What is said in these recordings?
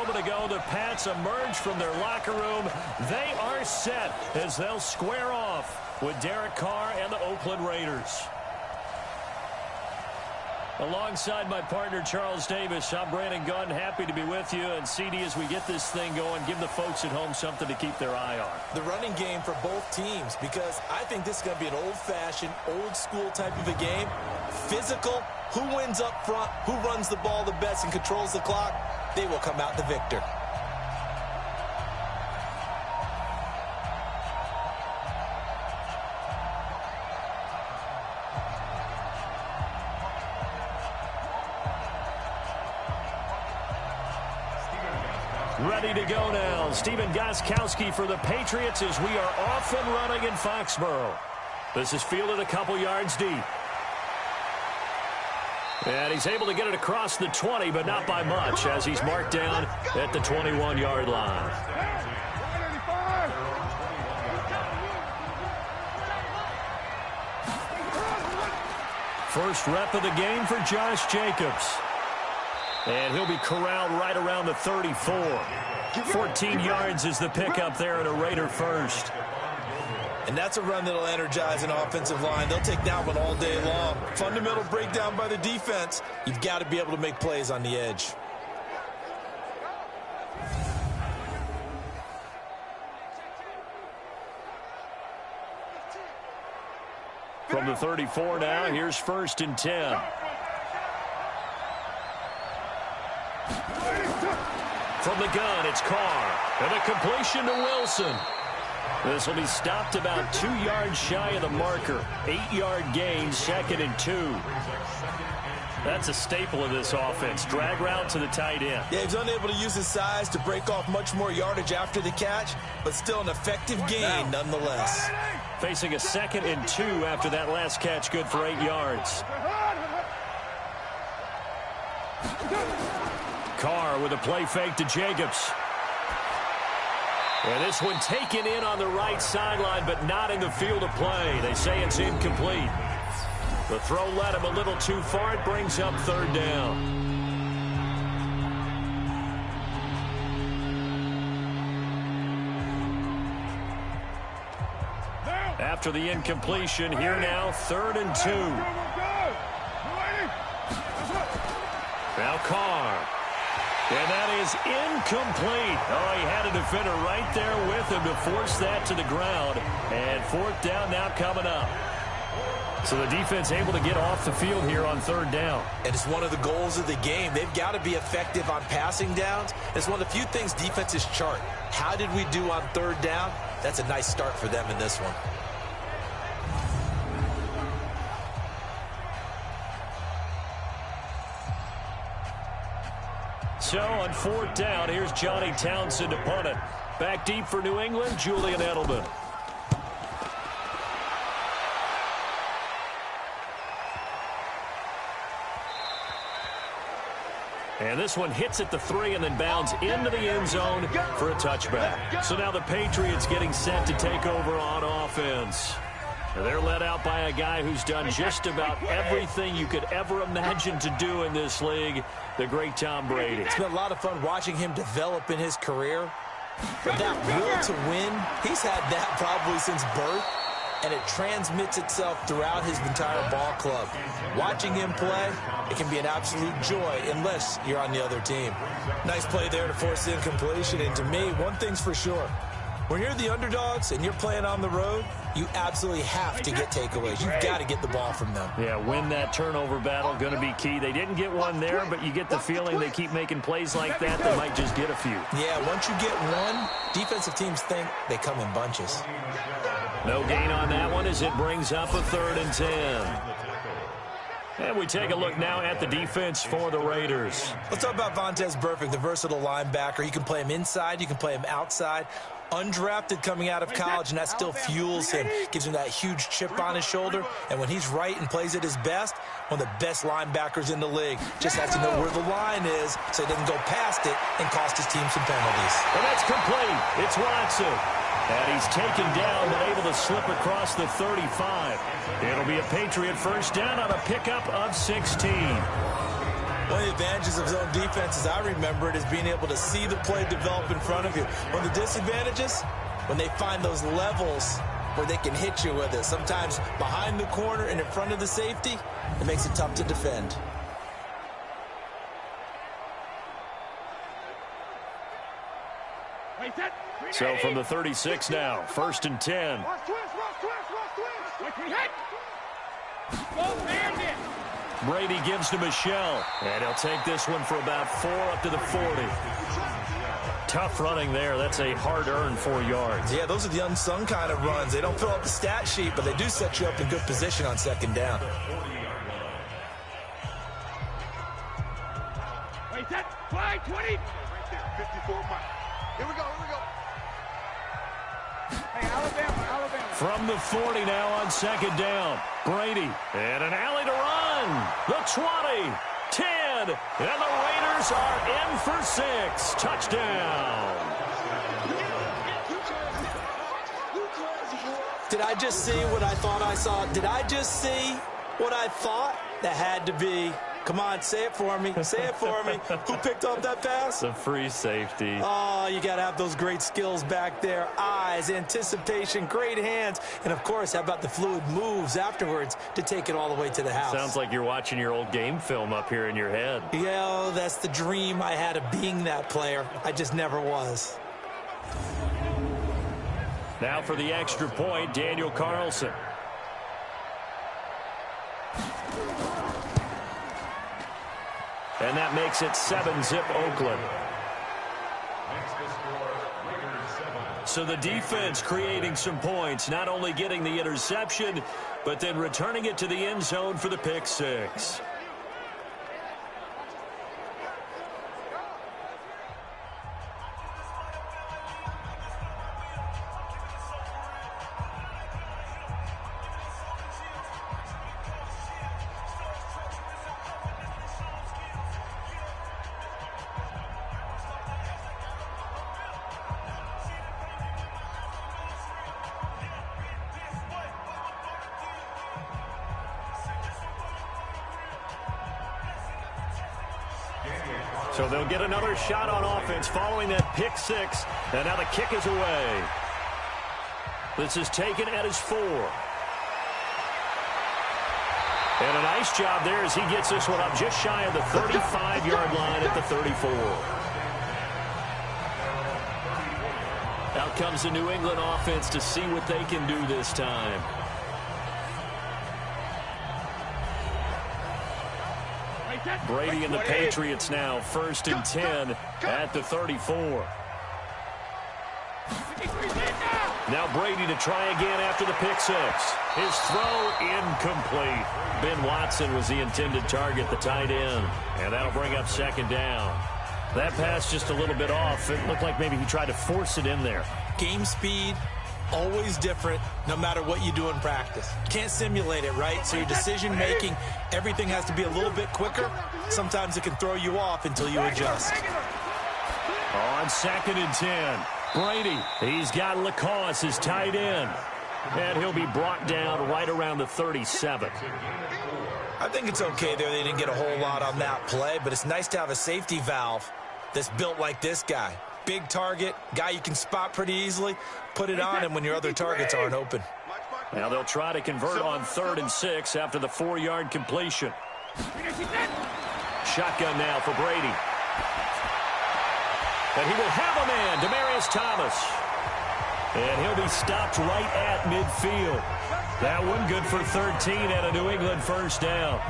moment ago, the Pats emerge from their locker room. They are set as they'll square off with Derek Carr and the Oakland Raiders. Alongside my partner, Charles Davis, I'm Brandon Gunn. Happy to be with you. And CD, as we get this thing going, give the folks at home something to keep their eye on. The running game for both teams, because I think this is going to be an old-fashioned, old-school type of a game. Physical, who wins up front, who runs the ball the best and controls the clock, they will come out the victor. Ready to go now. Stephen Gostkowski for the Patriots as we are off and running in Foxborough. This is fielded a couple yards deep. And he's able to get it across the 20, but not by much, as he's marked down at the 21-yard line. First rep of the game for Josh Jacobs. And he'll be corralled right around the 34. 14 yards is the pickup there at a Raider first. And that's a run that'll energize an offensive line. They'll take that one all day long. Fundamental breakdown by the defense. You've got to be able to make plays on the edge. From the 34 now, here's 1st and 10. From the gun, it's Carr. And a completion to Wilson. This will be stopped about 2 yards shy of the marker. 8-yard gain, 2nd and 2. That's a staple of this offense. Drag route to the tight end. Yeah, he's unable to use his size to break off much more yardage after the catch, but still an effective gain nonetheless. Facing a 2nd and 2 after that last catch, good for 8 yards. Carr with a play fake to Jacobs. And this one taken in on the right sideline, but not in the field of play. They say it's incomplete. The throw led him a little too far. It brings up 3rd down. After the incompletion, here now, 3rd and 2. Now Carr. And that is incomplete. Oh, he had a defender right there with him to force that to the ground. And 4th down now coming up. So the defense able to get off the field here on 3rd down. And it's one of the goals of the game. They've got to be effective on passing downs. It's one of the few things defenses chart. How did we do on 3rd down? That's a nice start for them in this one. So on 4th down, here's Johnny Townsend to punt it. Back deep for New England, Julian Edelman. And this one hits at the 3 and then bounds into the end zone for a touchback. So now the Patriots getting set to take over on offense. They're led out by a guy who's done just about everything you could ever imagine to do in this league, the great Tom Brady. It's been a lot of fun watching him develop in his career. But that will to win, he's had that probably since birth, and it transmits itself throughout his entire ball club. Watching him play, it can be an absolute joy unless you're on the other team. Nice play there to force the incompletion, and to me, one thing's for sure. When you're the underdogs and you're playing on the road, you absolutely have to get takeaways. You've got to get the ball from them. Yeah, win that turnover battle, going to be key. They didn't get one there, but you get the feeling they keep making plays like that. They might just get a few. Yeah, once you get one, defensive teams think they come in bunches. No gain on that one as it brings up a 3rd and 10. And we take a look now at the defense for the Raiders. Let's talk about Vontaze Burfict, the versatile linebacker. You can play him inside, you can play him outside. Undrafted coming out of college, and that still fuels him. Gives him that huge chip on his shoulder. And when he's right and plays at his best, one of the best linebackers in the league. Just has to know where the line is so he doesn't go past it and cost his team some penalties. And that's complete. It's Watson. And he's taken down, but able to slip across the 35. It'll be a Patriot first down on a pickup of 16. One of the advantages of zone defense, as I remember it, is being able to see the play develop in front of you. One of the disadvantages, when they find those levels where they can hit you with it. Sometimes behind the corner and in front of the safety, it makes it tough to defend. So from the 36 now, 1st and 10. Brady gives to Michel, and he'll take this one for about 4 up to the 40. Tough running there. That's a hard-earned 4 yards. Yeah, those are the unsung kind of runs. They don't fill up the stat sheet, but they do set you up in good position on 2nd down. Wait, that fly 20. Right there, 54 miles. Here we go, here we go. Hey, Alabama. From the 40 now on 2nd down. Brady, and an alley to run. The 20, 10, and the Raiders are in for 6. Touchdown. Did I just see what I thought I saw? Did I just see what I thought? That had to be. Come on, say it for me. Say it for me. Who picked up that pass? The free safety. Oh, you got to have those great skills back there. Eyes, anticipation, great hands. And, of course, how about the fluid moves afterwards to take it all the way to the house? Sounds like you're watching your old game film up here in your head. Yeah, that's the dream I had of being that player. I just never was. Now for the extra point, Daniel Carlson. And that makes it 7-zip Oakland. So the defense creating some points, not only getting the interception, but then returning it to the end zone for the pick 6. So they'll get another shot on offense following that pick 6. And now the kick is away. This is taken at his 4. And a nice job there as he gets this one up just shy of the 35-yard line at the 34. Out comes the New England offense to see what they can do this time. Brady and the Patriots now 1st and 10 at the 34. Now Brady to try again after the pick 6. His throw incomplete. Ben Watson was the intended target, the tight end. And that'll bring up 2nd down. That pass just a little bit off. It looked like maybe he tried to force it in there. Game speed, always different, no matter what you do in practice. You can't simulate it, right? So your decision-making, everything has to be a little bit quicker. Sometimes it can throw you off until you adjust. On 2nd and 10, Brady, he's got Lacoste, his tight end. And he'll be brought down right around the 37. I think it's okay there. They didn't get a whole lot on that play, but it's nice to have a safety valve that's built like this guy. Big target, guy you can spot pretty easily. Put it on him when your other targets aren't open. Now they'll try to convert on 3rd and 6 after the 4-yard completion. Shotgun now for Brady. And he will have a man, Demaryius Thomas. And he'll be stopped right at midfield. That one good for 13 and a New England 1st down.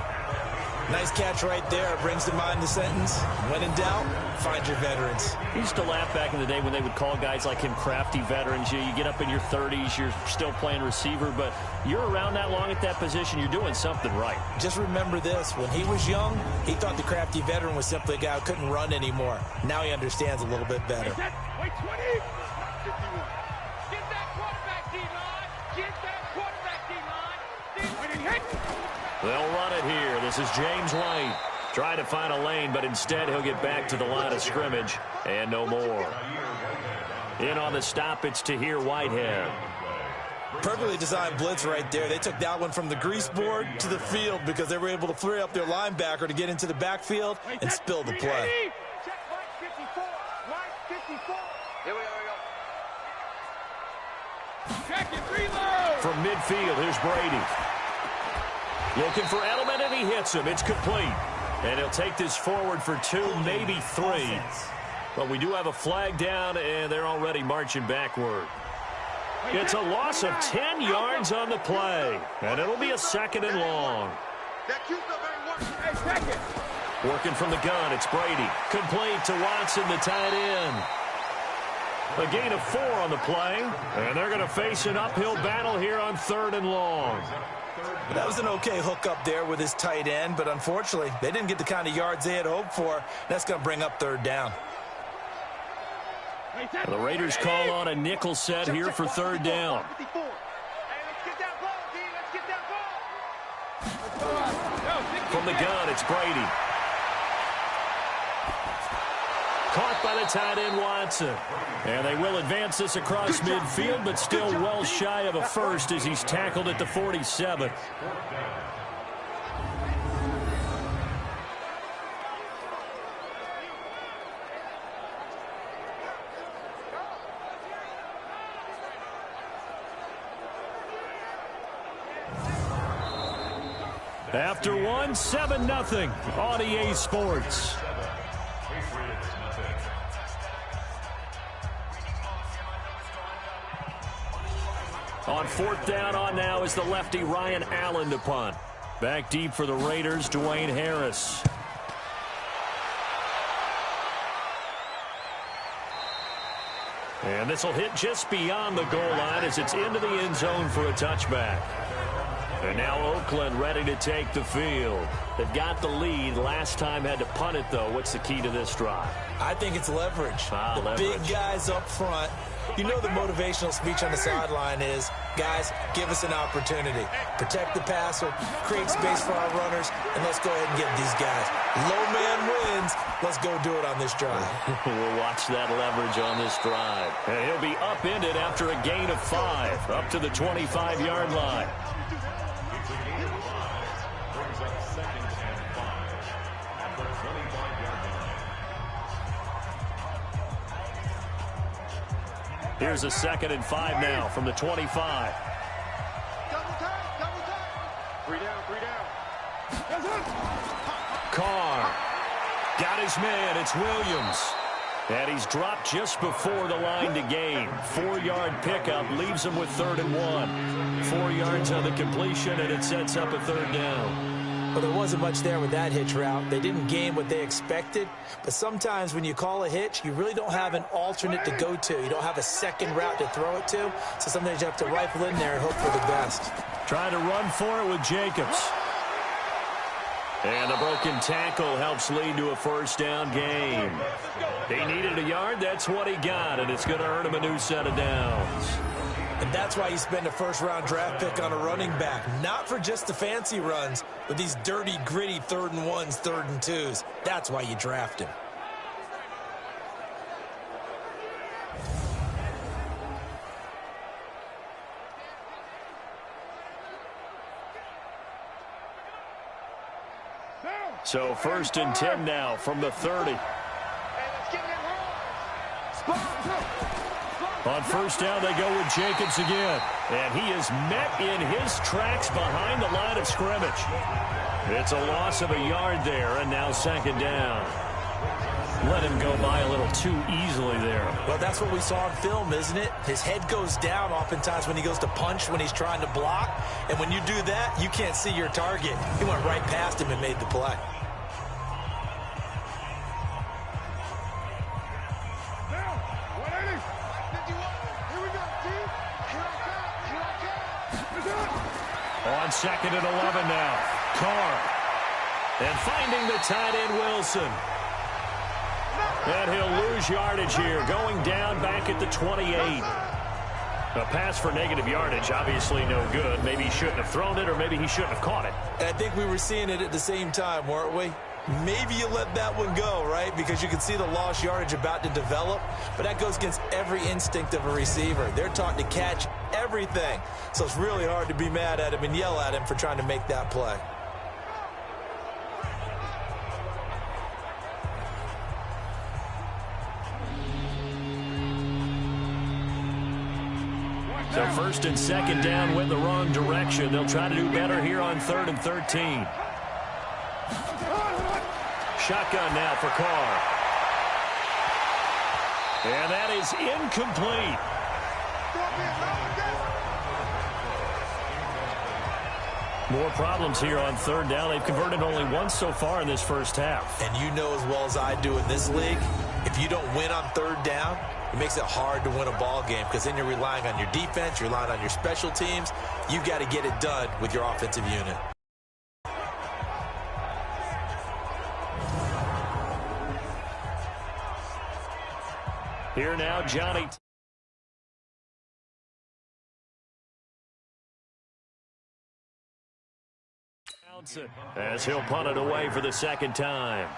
Nice catch right there. Brings to mind the sentence, when in doubt, find your veterans. He used to laugh back in the day when they would call guys like him crafty veterans. You get up in your 30s, you're still playing receiver, but you're around that long at that position, you're doing something right. Just remember this. When he was young, he thought the crafty veteran was simply a guy who couldn't run anymore. Now he understands a little bit better. Wait, 20. 51. Get that quarterback D-line. Get that quarterback D-line. They'll run it here. This is James White. Trying to find a lane, but instead he'll get back to the line of scrimmage and no more. In on the stop, it's Tahir Whitehead. Perfectly designed blitz right there. They took that one from the grease board to the field because they were able to free up their linebacker to get into the backfield and spill the play. Check line 54. Line 54. Here we go. Check it. Reload. From midfield, here's Brady. Looking for Edelman, and he hits him. It's complete. And he'll take this forward for 2, maybe 3. But we do have a flag down, and they're already marching backward. It's a loss of 10 yards on the play, and it'll be a 2nd and long. Hey, check it. Working from the gun, it's Brady. Complete to Watson, the tight end. A gain of 4 on the play, and they're going to face an uphill battle here on 3rd and long. That was an okay hookup there with his tight end, but unfortunately, they didn't get the kind of yards they had hoped for. That's going to bring up 3rd down. The Raiders call on a nickel set here for 3rd down. Hey, let's get that ball, D. Let's get that ball. From the gun, it's Brady. Caught by the tight end, Watson. And they will advance this across midfield, but still well shy of a first as he's tackled at the 47. After 1, 7-0 on EA Sports. On 4th down on now is the lefty Ryan Allen to punt. Back deep for the Raiders, Dwayne Harris. And this will hit just beyond the goal line as it's into the end zone for a touchback. And now Oakland ready to take the field. They've got the lead. Last time had to punt it, though. What's the key to this drive? I think it's leverage. Leverage. Big guys up front. You know the motivational speech on the sideline is, guys, give us an opportunity. Protect the passer, create space for our runners, and let's go ahead and get these guys. Low man wins. Let's go do it on this drive. We'll watch that leverage on this drive. And he'll be upended after a gain of 5, up to the 25-yard line. Here's a 2nd and 5 now from the 25. Double time. 3 down. Carr got his man. It's Williams. And he's dropped just before the line to gain. 4-yard pickup leaves him with 3rd and 1. 4 yards on the completion, and it sets up a 3rd down. Well, there wasn't much there with that hitch route. They didn't gain what they expected. But sometimes when you call a hitch, you really don't have an alternate to go to. You don't have a second route to throw it to. So sometimes you have to rifle in there and hope for the best. Trying to run for it with Jacobs. And the broken tackle helps lead to a 1st down gain. He needed a yard. That's what he got, and it's going to earn him a new set of downs. And that's why you spend a 1st-round draft pick on a running back. Not for just the fancy runs, but these dirty, gritty 3rd and 1s, 3rd and 2s. That's why you draft him. So 1st and 10 now from the 30. Hey, let's get that ball. On 1st down, they go with Jacobs again. And he is met in his tracks behind the line of scrimmage. It's a loss of a yard there, and now 2nd down. Let him go by a little too easily there. Well, that's what we saw in film, isn't it? His head goes down oftentimes when he goes to punch, when he's trying to block. And when you do that, you can't see your target. He went right past him and made the play. On 2nd and 11 now. Carr. And finding the tight end, Wilson. And he'll lose yardage here, going down back at the 28. A pass for negative yardage, obviously no good. Maybe he shouldn't have thrown it, or maybe he shouldn't have caught it. And I think we were seeing it at the same time, weren't we? maybe you let that one go, right? Because you can see the lost yardage about to develop, but that goes against every instinct of a receiver. They're taught to catch everything, so it's really hard to be mad at him and yell at him for trying to make that play. So first and second down went the wrong direction. They'll try to do better here on 3rd and 13. Shotgun now for Carr. And that is incomplete. More problems here on 3rd down. They've converted only once so far in this first half. And you know as well as I do in this league, if you don't win on 3rd down, it makes it hard to win a ball game because then you're relying on your defense, you're relying on your special teams. You've got to get it done with your offensive unit. Here now, Johnny. As he'll punt it away for the second time.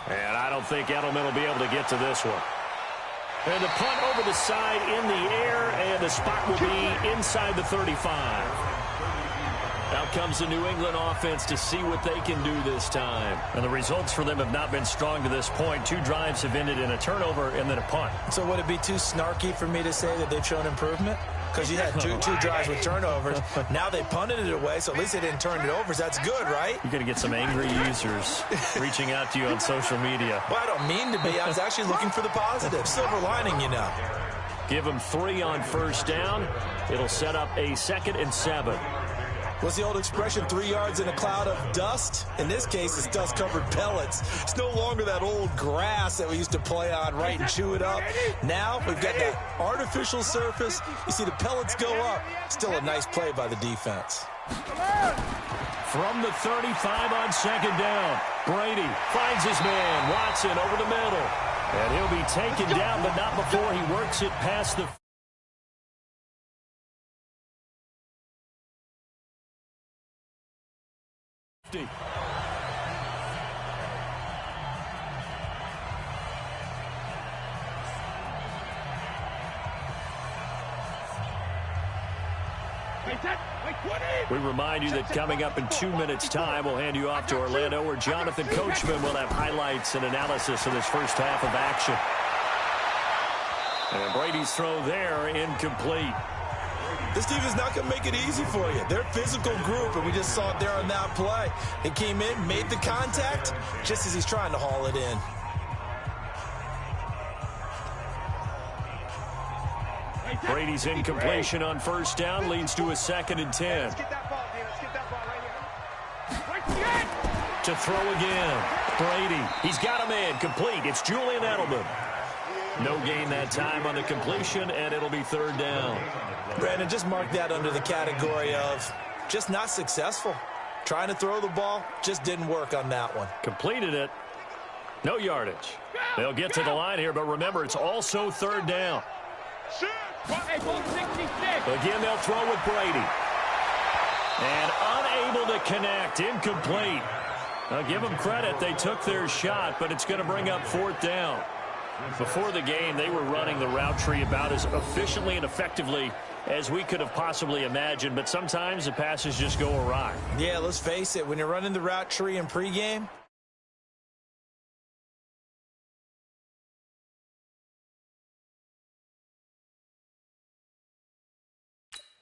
And I don't think Edelman will be able to get to this one. And the punt over the side in the air, and the spot will be inside the 35. Out comes the New England offense to see what they can do this time. And the results for them have not been strong to this point. 2 drives have ended in a turnover and then a punt. So would it be too snarky for me to say that they've shown improvement? Because you had two drives with turnovers. Now they punted it away, so at least they didn't turn it over. So that's good, right? You're going to get some angry users reaching out to you on social media. Well, I don't mean to be. I was actually looking for the positive. Silver lining, you know. Give them 3 on first down. It'll set up a 2nd and 7. What's the old expression, 3 yards in a cloud of dust? In this case, it's dust-covered pellets. It's no longer that old grass that we used to play on, right, and chew it up. Now we've got that artificial surface. You see the pellets go up. Still a nice play by the defense. From the 35 on 2nd down, Brady finds his man, Watson, over the middle. And he'll be taken down, but not before he works it past the 50. We remind you that coming up in 2 minutes' time, we'll hand you off to Orlando, where Jonathan Coachman will have highlights and analysis of this first half of action. And Brady's throw there, incomplete. This team is not going to make it easy for you. They're a physical group, and we just saw it there on that play. It came in, made the contact, just as he's trying to haul it in. Brady's incompletion on first down leads to a 2nd and 10. Let's get that ball, dude. Let's get that ball right here. Right To throw again. Brady, he's got a man complete. It's Julian Edelman. No gain that time on the completion, and it'll be 3rd down. Brandon, just mark that under the category of just not successful. Trying to throw the ball, just didn't work on that one. Completed it. No yardage. They'll get to the line here, but remember, it's also 3rd down. Again, they'll throw with Brady. And unable to connect, incomplete. Now, give them credit. They took their shot, but it's going to bring up 4th down. Before the game, they were running the route tree about as efficiently and effectively as we could have possibly imagined, but sometimes the passes just go awry. Yeah, let's face it, when you're running the route tree in pregame,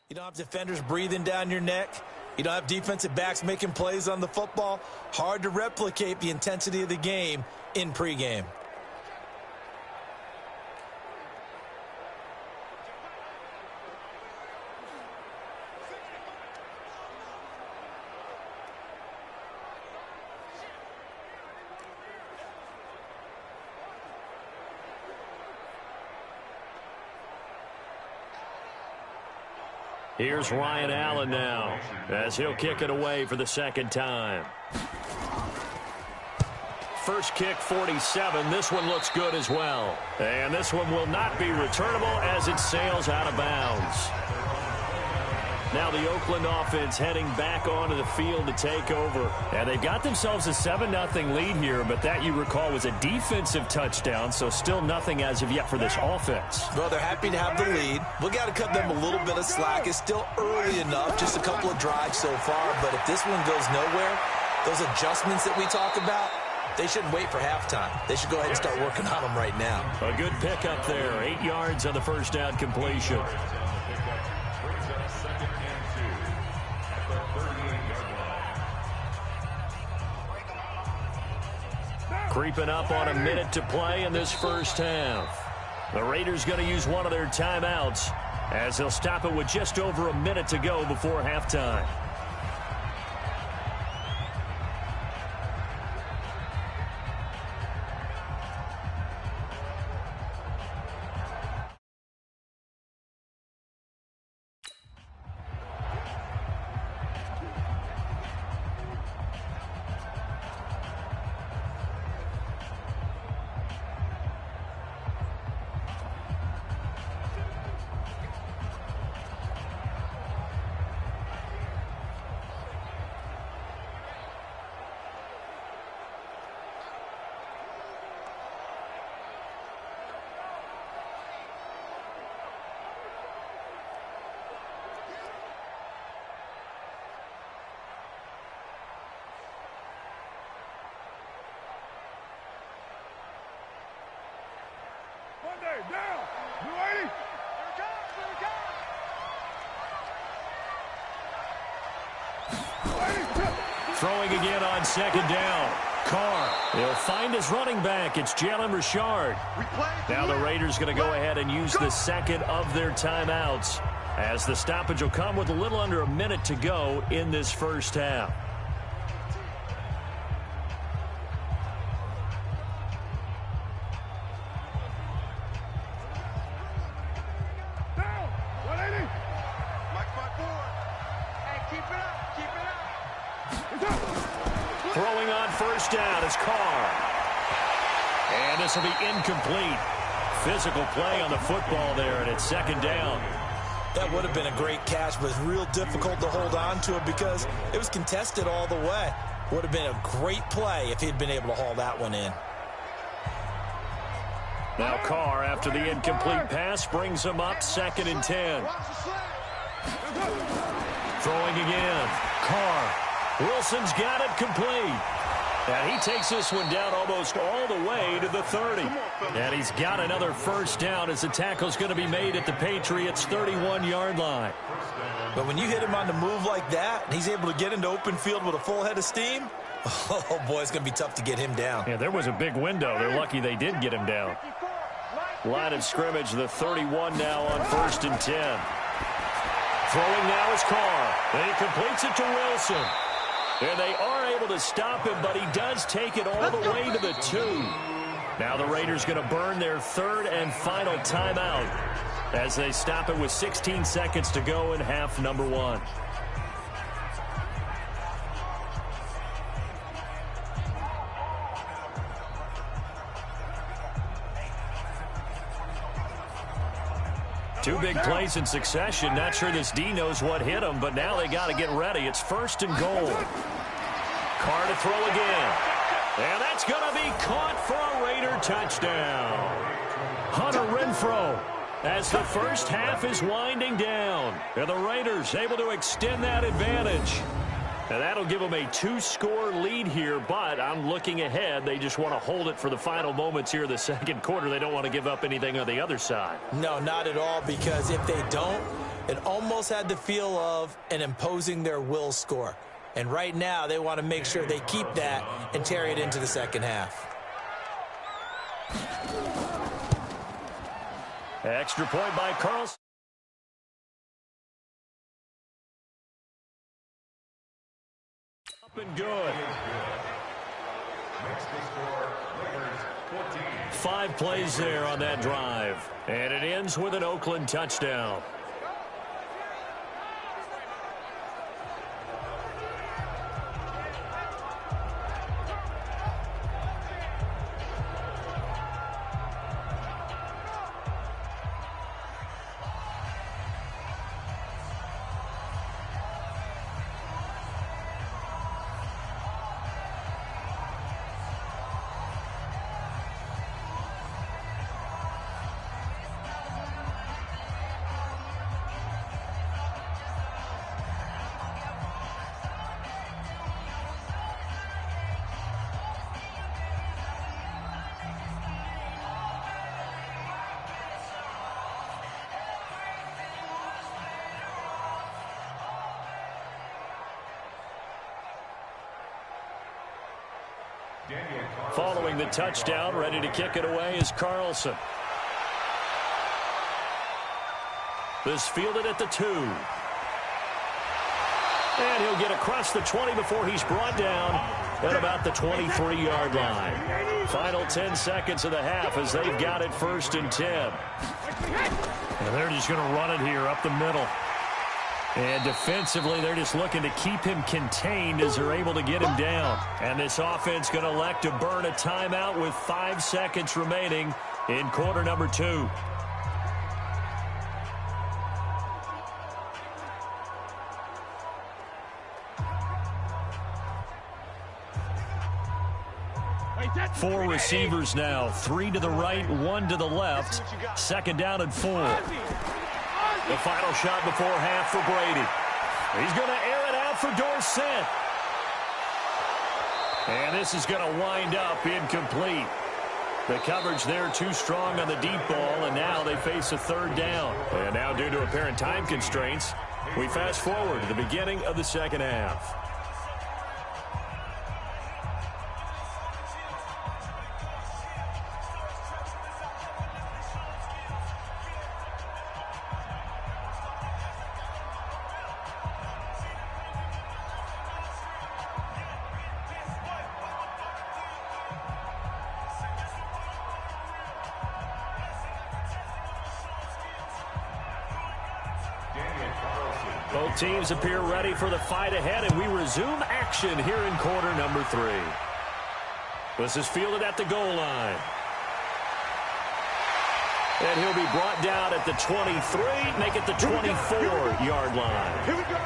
you don't have defenders breathing down your neck. You don't have defensive backs making plays on the football. Hard to replicate the intensity of the game in pregame. Here's Ryan Allen now, as he'll kick it away for the 2nd time. First kick, 47. This one looks good as well. And this one will not be returnable as it sails out of bounds. Now the Oakland offense heading back onto the field to take over. And they've got themselves a 7-0 lead here, but that, you recall, was a defensive touchdown, so still nothing as of yet for this offense. Well, they're happy to have the lead. We got to cut them a little bit of slack. It's still early enough, just a couple of drives so far, but if this one goes nowhere, those adjustments that we talk about, they shouldn't wait for halftime. They should go ahead and start working on them right now. A good pickup there. 8 yards on the first down completion. Creeping up on a minute to play in this first half. The Raiders going to use one of their timeouts as they'll stop it with just over a minute to go before halftime. Down. You ready? Throwing again on second down. Carr. He'll find his running back. It's Jalen Richard. Now the Raiders going to go ahead and use the second of their timeouts, as the stoppage will come with a little under a minute to go in this first half. Throwing on first down is Carr. And this will be incomplete. Physical play on the football there, and it's second down. That would have been a great catch, but it's real difficult to hold on to it because it was contested all the way. Would have been a great play if he'd been able to haul that one in. Now Carr, after the incomplete pass, brings him up 2nd and 10. Throwing again. Carr. Wilson's got it complete. And he takes this one down almost all the way to the 30. And he's got another first down as the tackle's going to be made at the Patriots' 31-yard line. But when you hit him on the move like that, and he's able to get into open field with a full head of steam, oh, boy, it's going to be tough to get him down. Yeah, there was a big window. They're lucky they did get him down. Line of scrimmage, the 31 now on 1st and 10. Throwing now is Carr. And he completes it to Wilson. And they are able to stop him, but he does take it all the way to the 2. Now the Raiders going to burn their 3rd and final timeout as they stop it with 16 seconds to go in half number 1. Two big plays in succession. Not sure this D knows what hit him, but now they got to get ready. It's 1st and goal. Carr to throw again. And that's going to be caught for a Raider touchdown. Hunter Renfrow, as the first half is winding down. And the Raiders able to extend that advantage. And that'll give them a 2-score lead here, but I'm looking ahead. They just want to hold it for the final moments here of the second quarter. They don't want to give up anything on the other side. No, not at all, because if they don't, it almost had the feel of an imposing their will score. And right now, they want to make sure they keep that and carry it into the second half. Extra point by Carlson. And good. 5 plays there on that drive. And it ends with an Oakland touchdown. Following the touchdown, ready to kick it away is Carlson. This fielded at the 2. And he'll get across the 20 before he's brought down at about the 23-yard line. Final 10 seconds of the half as they've got it 1st and 10. And they're just going to run it here up the middle. And defensively, they're just looking to keep him contained as they're able to get him down. And this offense going to elect to burn a timeout with 5 seconds remaining in quarter number 2. Four receivers now, 3 to the right, 1 to the left. 2nd down and 4. The final shot before half for Brady. He's going to air it out for Dorsett. And this is going to wind up incomplete. The coverage there too strong on the deep ball, and now they face a 3rd down. And now due to apparent time constraints, we fast forward to the beginning of the 2nd half. Both teams appear ready for the fight ahead, and we resume action here in quarter number 3. This is fielded at the goal line. And he'll be brought down at the 23, make it the 24-yard line. Here we go.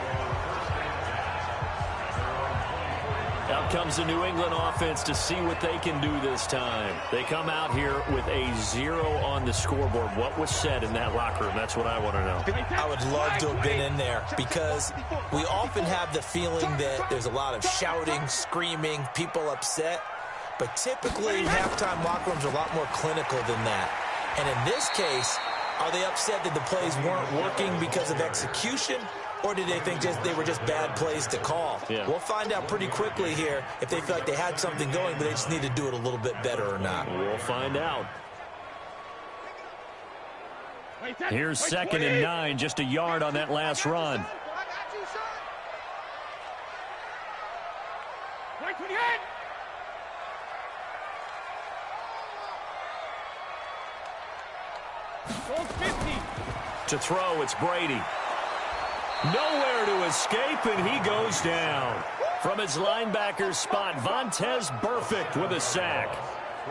Out comes the New England offense to see what they can do this time. They come out here with a 0 on the scoreboard. What was said in that locker room? That's what I want to know. I would love to have been in there because we often have the feeling that there's a lot of shouting, screaming, people upset. But typically, halftime locker rooms are a lot more clinical than that. And in this case, are they upset that the plays weren't working because of execution? Or did they think they were just bad plays to call? Yeah. We'll find out pretty quickly here if they feel like they had something going, but they just need to do it a little bit better or not. We'll find out. Here's 2nd and 9, just a yard on that last run. To throw, it's Brady. Nowhere to escape, and he goes down. From his linebacker spot, Vontaze Burfict with a sack.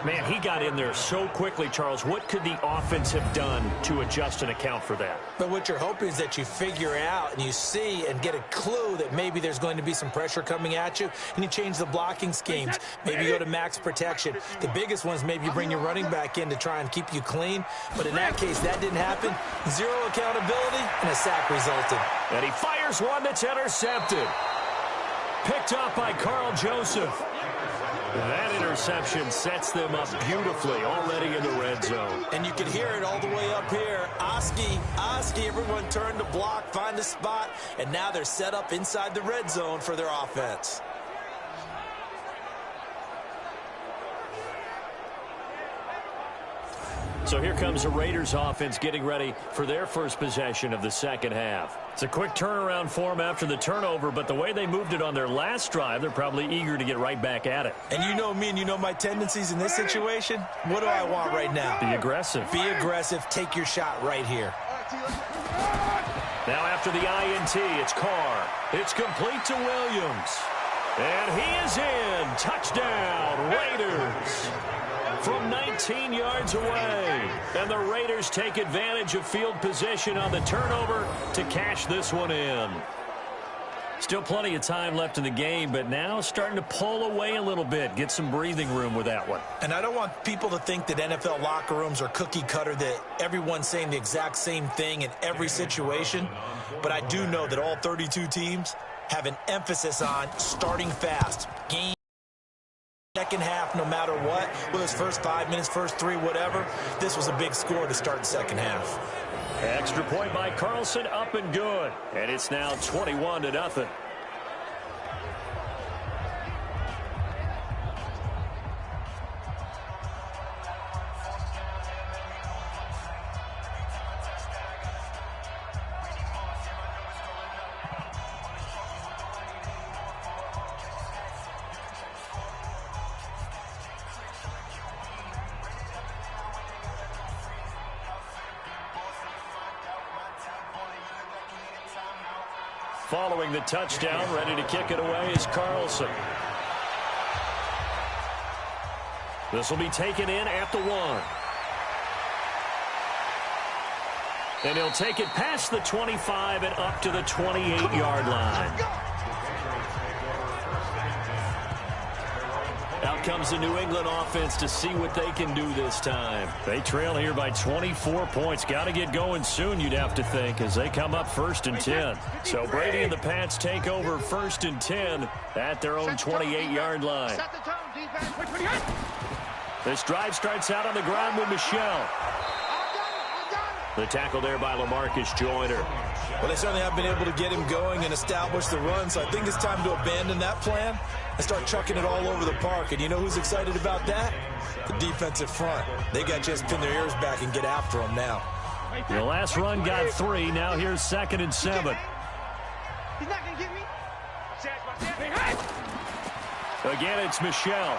Man, he got in there so quickly, Charles. What could the offense have done to adjust and account for that? But what you're hoping is that you figure out and you see and get a clue that maybe there's going to be some pressure coming at you, and you change the blocking schemes. Maybe you go to max protection. The biggest one is maybe you bring your running back in to try and keep you clean. But in that case, that didn't happen. 0 accountability, and a sack resulted. And he fires one that's intercepted. Picked up by Carl Joseph. That interception sets them up beautifully already in the red zone. And you can hear it all the way up here. Oski, everyone turned to block, find a spot, and now they're set up inside the red zone for their offense. So here comes the Raiders offense getting ready for their first possession of the 2nd half. It's a quick turnaround for them after the turnover, but the way they moved it on their last drive, they're probably eager to get right back at it. And you know me and you know my tendencies in this situation. What do I want right now? Be aggressive. Be aggressive. Take your shot right here. Now after the INT, it's Carr. It's complete to Williams. And he is in. Touchdown, Raiders. From 19 yards away. And the Raiders take advantage of field position on the turnover to cash this one in. Still plenty of time left in the game, but now starting to pull away a little bit. Get some breathing room with that one. And I don't want people to think that NFL locker rooms are cookie cutter, that everyone's saying the exact same thing in every situation. But I do know that all 32 teams have an emphasis on starting fast. Game second half, no matter what, whether it's first 5 minutes, first 3, whatever, this was a big score to start the second half. Extra point by Carlson, up and good. And it's now 21-0. Following the touchdown, ready to kick it away is Carlson. This will be taken in at the 1. And he'll take it past the 25 and up to the 28-yard line. Out comes the New England offense to see what they can do this time. They trail here by 24 points. Got to get going soon, you'd have to think, as they come up 1st and 10. So Brady and the Pats take over 1st and 10 at their own 28-yard line. This drive starts out on the ground with Michel. The tackle there by LaMarcus Joyner. Well, they certainly have been able to get him going and establish the run, so I think it's time to abandon that plan and start chucking it all over the park. And you know who's excited about that? The defensive front. They got to just pin their ears back and get after him now. The last run got 3. Now here's 2nd and 7. He's not going to get me. Again, it's Michel.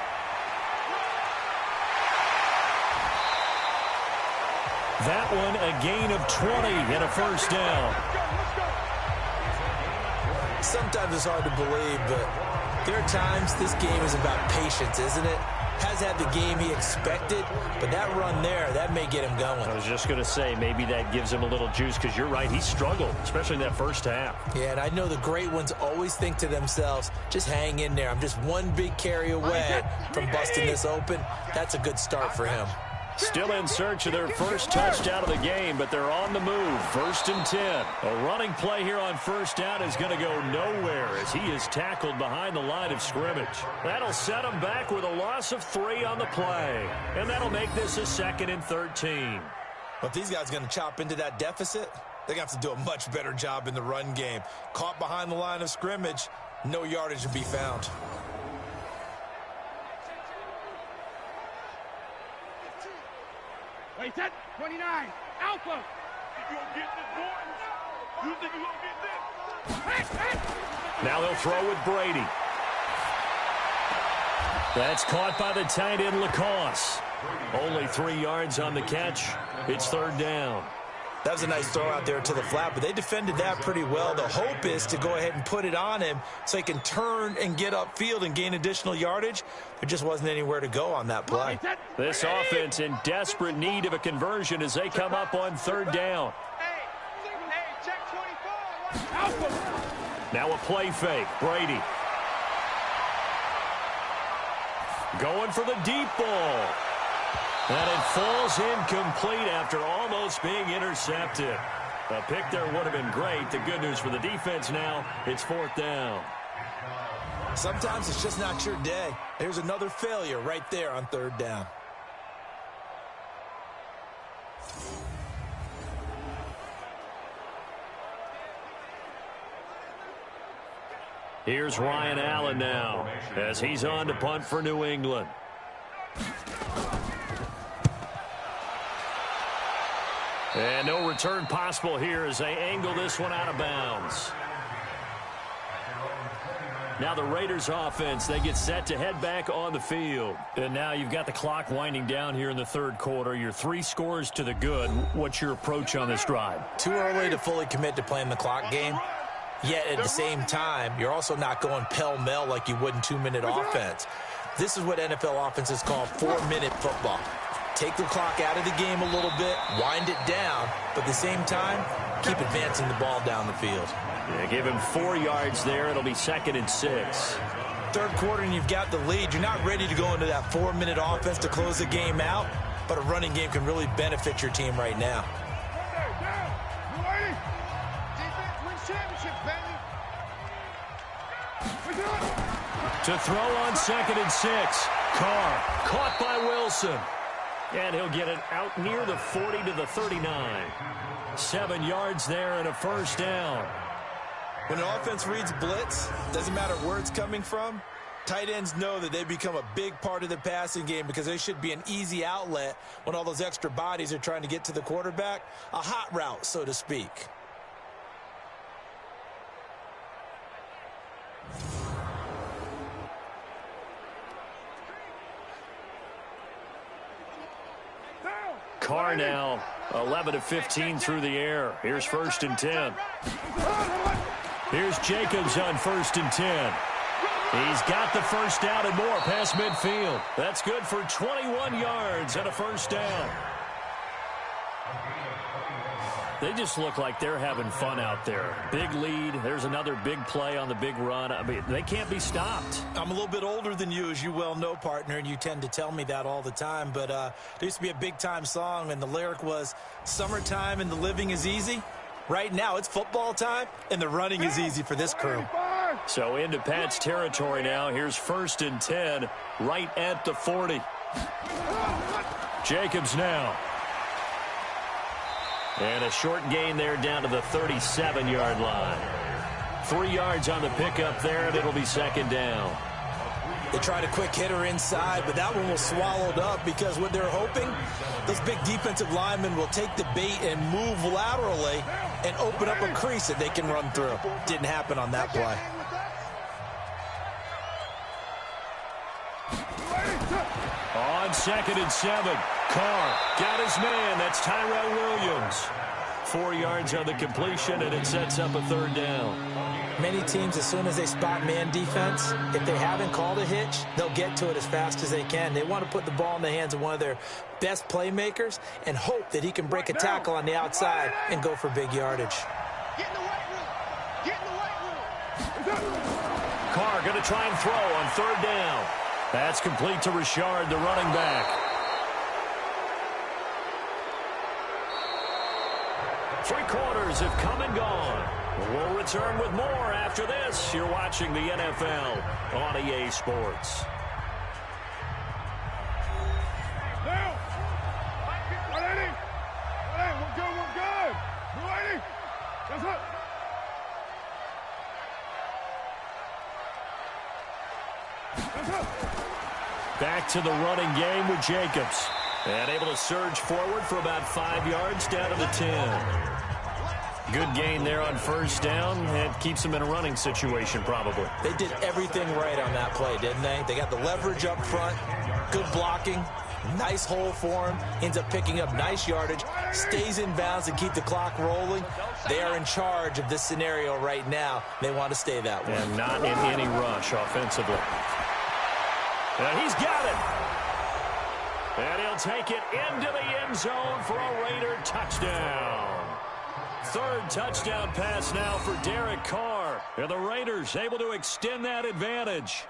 That one a gain of 20 and a first down. Sometimes it's hard to believe, but there are times this game is about patience, isn't it? Has had the game he expected, but that run there, that may get him going. I was just going to say, maybe that gives him a little juice, because you're right, he struggled, especially in that first half. Yeah, and I know the great ones always think to themselves, just hang in there. I'm just one big carry away from busting this open. That's a good start for him. Still in search of their first touchdown of the game, but they're on the move. 1st and 10. A running play here on first down is going to go nowhere as he is tackled behind the line of scrimmage. That'll set him back with a loss of 3 on the play. And that'll make this a 2nd and 13. But these guys are going to chop into that deficit. They're going to have to do a much better job in the run game. Caught behind the line of scrimmage, no yardage to be found. Wait, set 29. Alpha. You gonna get this, boy? You think you gonna get this? Now they'll throw with Brady. That's caught by the tight end, Lacoste. Only 3 yards on the catch. It's 3rd down. That was a nice throw out there to the flat, but they defended that pretty well. The hope is to go ahead and put it on him so he can turn and get upfield and gain additional yardage. There just wasn't anywhere to go on that play. This offense in desperate need of a conversion as they come up on 3rd down. Hey, check 24. Alpha. Now a play fake. Brady. Going for the deep ball. And it falls incomplete after almost being intercepted. A pick there would have been great. The good news for the defense now, it's 4th down. Sometimes it's just not your day. There's another failure right there on 3rd down. Here's Ryan Allen now as he's on to punt for New England. And no return possible here as they angle this one out of bounds. Now the Raiders offense, they get set to head back on the field. And now you've got the clock winding down here in the 3rd quarter. You're 3 scores to the good. What's your approach on this drive? Too early to fully commit to playing the clock game. Yet at the same time, you're also not going pell-mell like you would in 2-minute offense. This is what NFL offenses call 4-minute football. Take the clock out of the game a little bit, wind it down, but at the same time, keep advancing the ball down the field. Yeah, give him 4 yards there. It'll be 2nd and 6. 3rd quarter and you've got the lead. You're not ready to go into that 4-minute offense to close the game out, but a running game can really benefit your team right now. To throw on 2nd and 6. Carr caught by Wilson. And he'll get it out near the 40 to the 39. 7 yards there and a first down. When an offense reads blitz, doesn't matter where it's coming from, tight ends know that they become a big part of the passing game because they should be an easy outlet when all those extra bodies are trying to get to the quarterback. A hot route, so to speak. Carr now 11 of 15 through the air. Here's 1st and 10. Here's Jacobs on 1st and 10. He's got the first down and more past midfield. That's good for 21 yards and a first down. They just look like they're having fun out there. Big lead. There's another big play on the big run. I mean, they can't be stopped. I'm a little bit older than you, as you well know, partner, and you tend to tell me that all the time. But there used to be a big-time song, and the lyric was, "Summertime and the living is easy." Right now, it's football time, and the running is easy for this crew. So into Pat's territory now. Here's 1st and 10, right at the 40. Jacobs now. And a short gain there down to the 37-yard line. 3 yards on the pickup there, and it'll be 2nd down. They tried a quick hitter inside, but that one was swallowed up because what they're hoping, those big defensive linemen will take the bait and move laterally and open up a crease that they can run through. Didn't happen on that play. On 2nd and 7, Carr got his man. That's Tyrell Williams. 4 yards on the completion, and it sets up a 3rd down. Many teams, as soon as they spot man defense, if they haven't called a hitch, they'll get to it as fast as they can. They want to put the ball in the hands of one of their best playmakers and hope that he can break a tackle on the outside and go for big yardage. Get in the weight room. Get in the weight room. Carr going to try and throw on 3rd down. That's complete to Richard, the running back. Three quarters have come and gone. We'll return with more after this. You're watching the NFL on EA Sports. Now. Ready? We're good. Ready? That's it. Back to the running game with Jacobs. And able to surge forward for about 5 yards down to the 10. Good gain there on 1st down. It keeps them in a running situation probably. They did everything right on that play, didn't they? They got the leverage up front, good blocking, nice hole for him, ends up picking up nice yardage, stays in bounds and keep the clock rolling. They are in charge of this scenario right now. They want to stay that way. And not in any rush offensively. And he's got it. And he'll take it into the end zone for a Raider touchdown. 3rd touchdown pass now for Derek Carr. And the Raiders able to extend that advantage.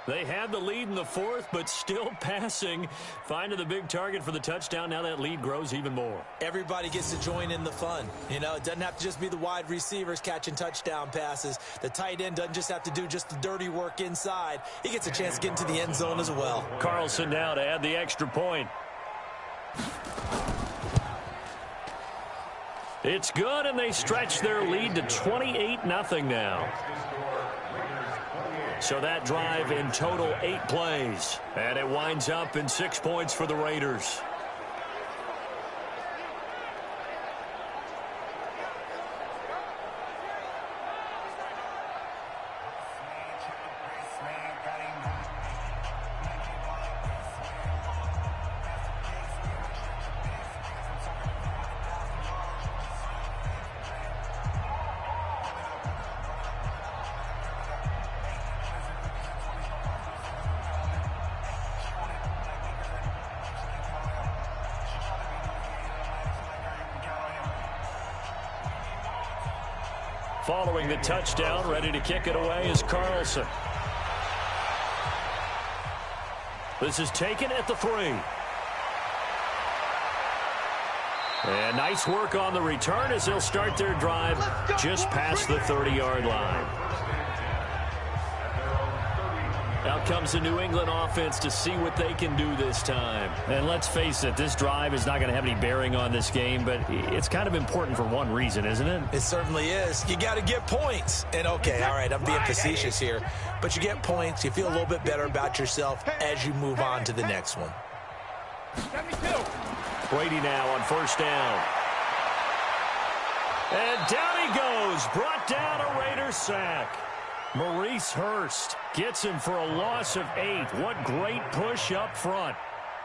They had the lead in the 4th, but still passing. Finding the big target for the touchdown. Now that lead grows even more. Everybody gets to join in the fun. You know, it doesn't have to just be the wide receivers catching touchdown passes. The tight end doesn't just have to do just the dirty work inside. He gets a chance to get into the end zone as well. Carlson now to add the extra point. It's good, and they stretch their lead to 28-0 now. So that drive in total 8 plays. And it winds up in 6 points for the Raiders. Following the touchdown, ready to kick it away is Carlson. This is taken at the 3. And nice work on the return as they'll start their drive just past the 30-yard line. Out comes the New England offense to see what they can do this time. And let's face it, this drive is not going to have any bearing on this game, but it's kind of important for one reason, isn't it? It certainly is. You got to get points. And, okay, all right, I'm being facetious here. But you get points. You feel a little bit better about yourself as you move on to the next one. Brady now on 1st down. And down he goes. Brought down a Raiders sack. Maurice Hurst gets him for a loss of 8. What great push up front.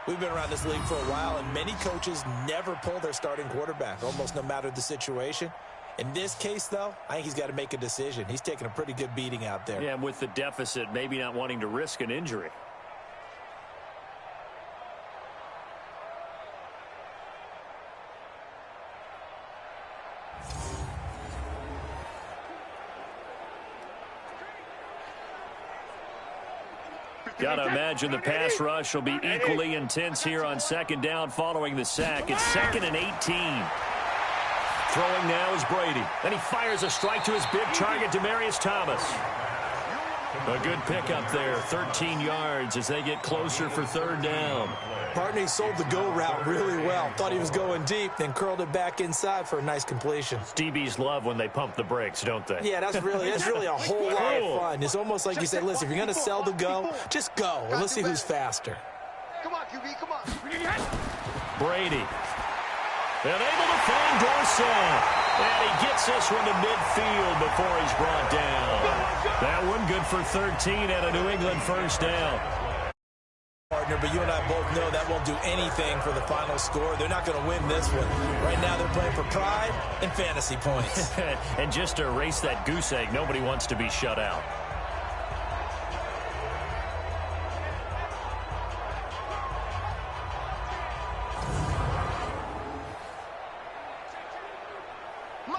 We've been around this league for a while, and many coaches never pull their starting quarterback, almost no matter the situation. In this case, though, I think he's got to make a decision. He's taking a pretty good beating out there. Yeah, and with the deficit, maybe not wanting to risk an injury. Got to imagine the pass rush will be equally intense here on second down following the sack. It's 2nd and 18. Throwing now is Brady. Then he fires a strike to his big target, Demaryius Thomas. A good pickup there, 13 yards as they get closer for 3rd down. Partner, he sold the go route really well. Thought he was going deep, then curled it back inside for a nice completion. DBs love when they pump the brakes, don't they? Yeah, that's really a whole lot of fun. It's almost like you say, listen, if you're going to sell the go, just go, and let's see who's faster. Come on, QB, come on. Brady. And able to find Dorsett. And he gets this one to midfield before he's brought down. That one good for 13 at a New England 1st down. Partner, but you and I both know that won't do anything for the final score. They're not going to win this one. Right now they're playing for pride and fantasy points. And just to erase that goose egg, nobody wants to be shut out.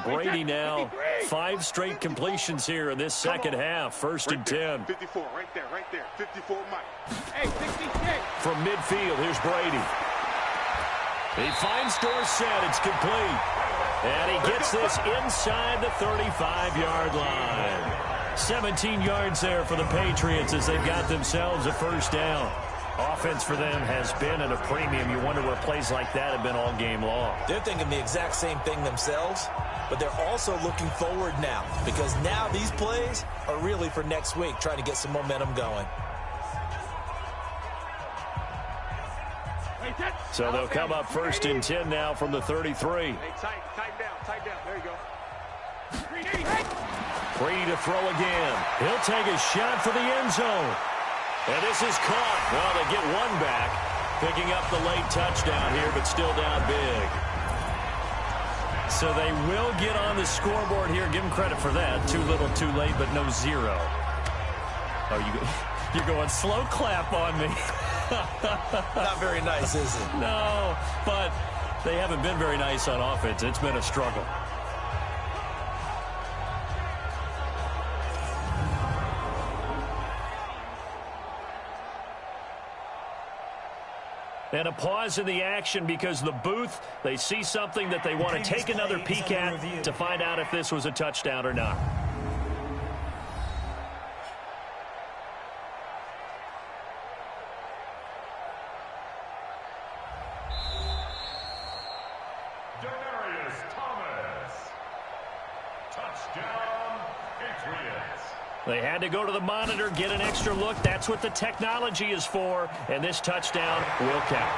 Brady now, 5 straight completions here in this second half. 1st and 10. 54, right there. 54, Mike. Hey, 66. From midfield, here's Brady. He finds Dorsett. It's complete. And he gets this inside the 35-yard line. 17 yards there for the Patriots as they've got themselves a 1st down. Offense for them has been at a premium. You wonder where plays like that have been all game long. They're thinking the exact same thing themselves, but they're also looking forward now because now these plays are really for next week, trying to get some momentum going. So they'll come up 1st and 10 now from the 33. Hey, tighten down. There you go. Brady to throw again. He'll take a shot for the end zone. And this is caught. Well, they get one back, picking up the late touchdown here, but still down big. So they will get on the scoreboard here. Give them credit for that. Too little, too late, but no 0. Oh, you're going slow clap on me. Not very nice, is it? No, but they haven't been very nice on offense. It's been a struggle. And a pause in the action because the booth, they see something that they want to take another peek at to find out if this was a touchdown or not. Demaryius Thomas. Touchdown, Patriots. They had to go to the monitor, get an extra look. That's what the technology is for. And this touchdown will count.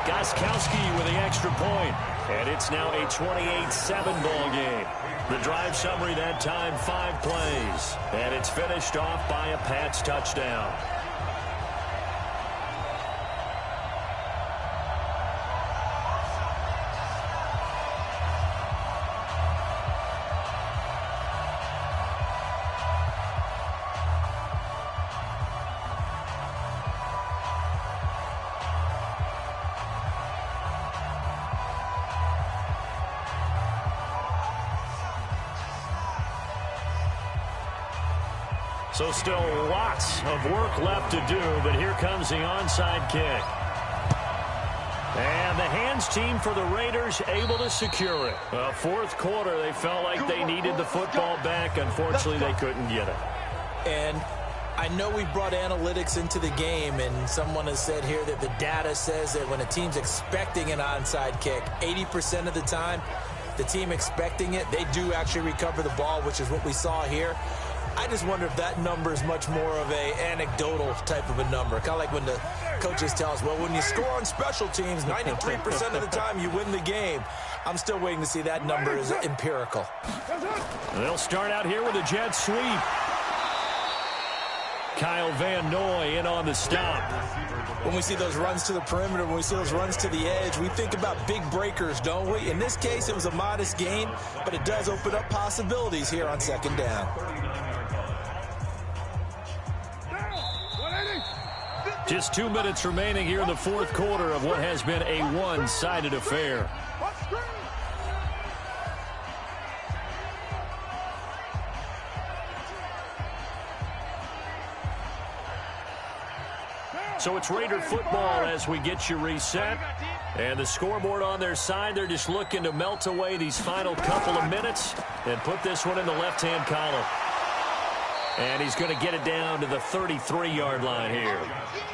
Gostkowski with the extra point. And it's now a 28-7 ball game. The drive summary that time, 5 plays. And it's finished off by a Pats touchdown. So still lots of work left to do, but here comes the onside kick. And the hands team for the Raiders able to secure it. 4th quarter, they felt like they needed the football back. Unfortunately, they couldn't get it. And I know we brought analytics into the game, and someone has said here that the data says that when a team's expecting an onside kick, 80% of the time, the team expecting it, they do actually recover the ball, which is what we saw here. I just wonder if that number is much more of a anecdotal type of a number. Kind of like when the coaches tell us, well, when you score on special teams, 93% of the time you win the game. I'm still waiting to see that number is empirical. They'll start out here with a jet sweep. Kyle Van Noy in on the stop. When we see those runs to the perimeter, when we see those runs to the edge, we think about big breakers, don't we? In this case, it was a modest gain, but it does open up possibilities here on second down. Just 2 minutes remaining here in the fourth quarter of what has been a one-sided affair. So it's Raider football as we get you reset. And the scoreboard on their side, they're just looking to melt away these final couple of minutes and put this one in the left-hand column. And he's going to get it down to the 33-yard line here.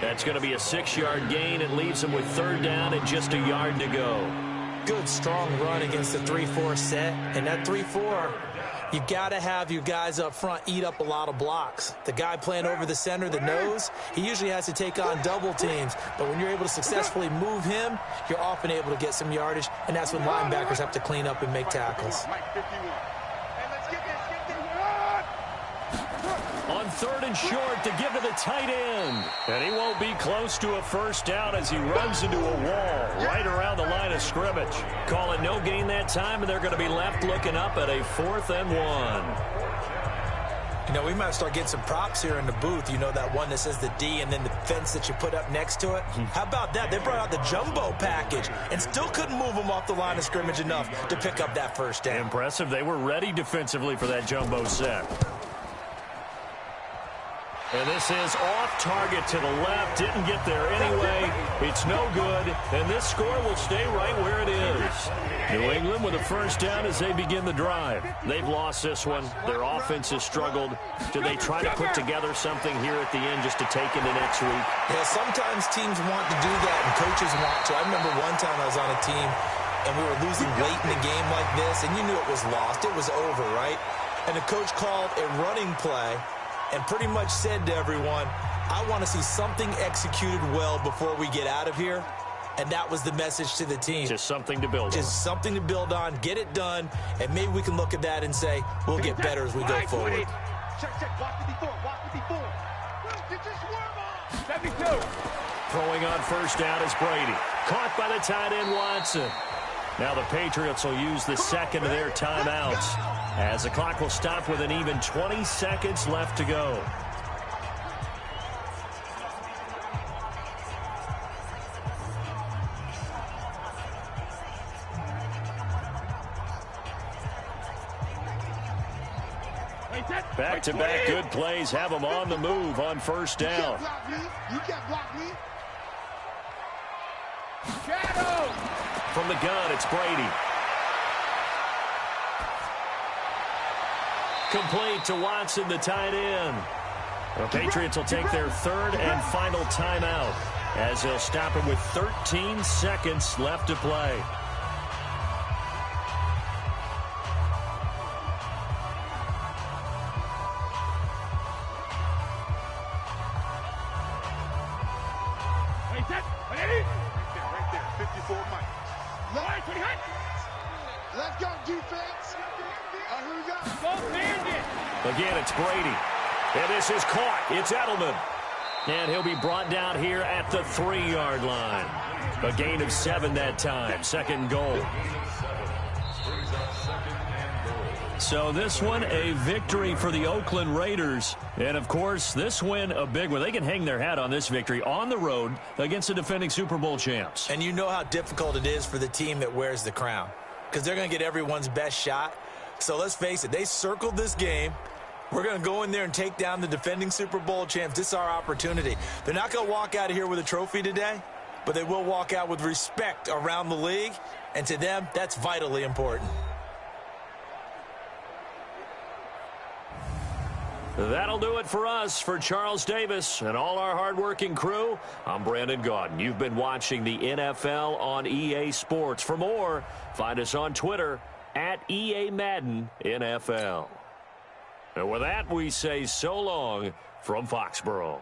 That's going to be a 6-yard gain. It leaves him with third down and just a yard to go. Good, strong run against the 3-4 set. And that 3-4, you got to have your guys up front eat up a lot of blocks. The guy playing over the center, the nose, he usually has to take on double teams. But when you're able to successfully move him, you're often able to get some yardage. And that's when linebackers have to clean up and make tackles. On third and short to give to the tight end. And he won't be close to a first down as he runs into a wall right around the line of scrimmage. Call it no gain that time, and they're going to be left looking up at a 4th and 1. You know, we might start getting some props here in the booth. You know, that one that says the D and then the fence that you put up next to it? How about that? They brought out the jumbo package and still couldn't move them off the line of scrimmage enough to pick up that first down. Impressive. They were ready defensively for that jumbo set. And this is off target to the left. Didn't get there anyway. It's no good. And this score will stay right where it is. New England with a first down as they begin the drive. They've lost this one. Their offense has struggled. Do they try to put together something here at the end just to take into next week? Yeah, sometimes teams want to do that and coaches want to. I remember one time I was on a team and we were losing late in a game like this, and you knew it was lost. It was over, right? And the coach called a running play and pretty much said to everyone, I want to see something executed well before we get out of here. And that was the message to the team. Just something to build on. Just something to build on, get it done, and maybe we can look at that and say, we'll get better as we go forward. Check, watch the before, watch the before. Get your swerve on. 72. Throwing on first down is Brady. Caught by the tight end, Watson. Now the Patriots will use the second of their timeouts, as the clock will stop with an even 20 seconds left to go. Back-to-back good plays have them on the move on first down. You can't block me. Shadow. From the gun, it's Brady. Complete to Watson, the tight end. The Patriots will take their third and final timeout as they'll stop it with 13 seconds left to play. Let's go, defense. Who we got? Go Bandit. Again, it's Brady. And this is caught. It's Edelman. And he'll be brought down here at the 3-yard line. A gain of 7 that time. Second goal. So this one, a victory for the Oakland Raiders. And, of course, this win, a big one. They can hang their hat on this victory on the road against the defending Super Bowl champs. And you know how difficult it is for the team that wears the crown, because they're going to get everyone's best shot. So let's face it, they circled this game. We're going to go in there and take down the defending Super Bowl champs. This is our opportunity. They're not going to walk out of here with a trophy today, but they will walk out with respect around the league. And to them, that's vitally important. That'll do it for us. For Charles Davis and all our hardworking crew, I'm Brandon Gaudin. You've been watching the NFL on EA Sports. For more, find us on Twitter at EA Madden NFL. And with that, we say so long from Foxborough.